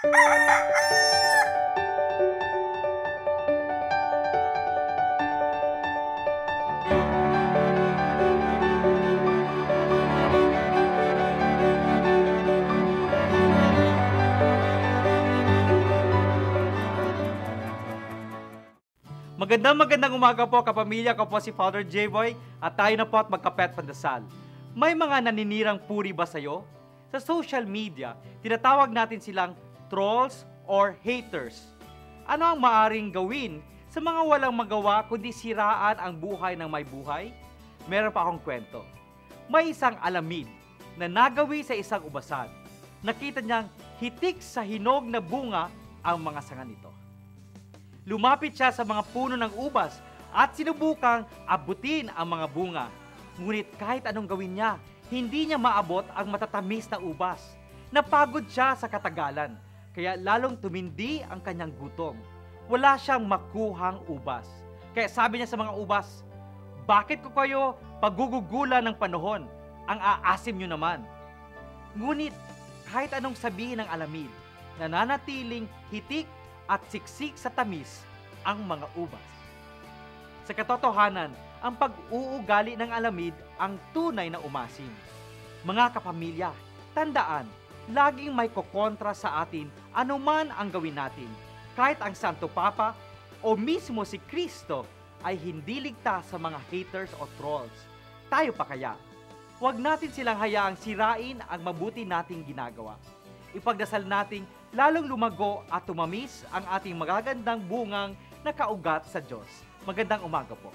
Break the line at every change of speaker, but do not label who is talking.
Magandang umaga po kapamilya, ko po si Father J-Boy at tayo na po at magkapet pandasal. May mga naninirang puri ba sa'yo? Sa social media, tinatawag natin silang trolls or haters. Ano ang maaring gawin sa mga walang magawa kundi siraan ang buhay ng may buhay? Meron pa akong kwento. May isang alamid na nagawi sa isang ubasan. Nakita niyang hitik sa hinog na bunga ang mga sanga nito. Lumapit siya sa mga puno ng ubas at sinubukang abutin ang mga bunga. Ngunit kahit anong gawin niya, hindi niya maabot ang matatamis na ubas. Napagod siya sa katagalan, kaya lalong tumindi ang kanyang gutom. Wala siyang makuhang ubas. Kaya sabi niya sa mga ubas, "Bakit ko kayo pagugugulan ng panahon? Ang aasim niyo naman." Ngunit kahit anong sabihin ng alamid, nananatiling hitik at siksik sa tamis ang mga ubas. Sa katotohanan, ang pag-uugali ng alamid ang tunay na umasim. Mga kapamilya, tandaan, laging may kokontra sa atin anuman ang gawin natin. Kahit ang Santo Papa o mismo si Kristo ay hindi ligtas sa mga haters o trolls. Tayo pa kaya? Huwag natin silang hayaang sirain ang mabuti nating ginagawa. Ipagdasal nating lalong lumago at tumamis ang ating magagandang bungang nakaugat sa Diyos. Magandang umaga po.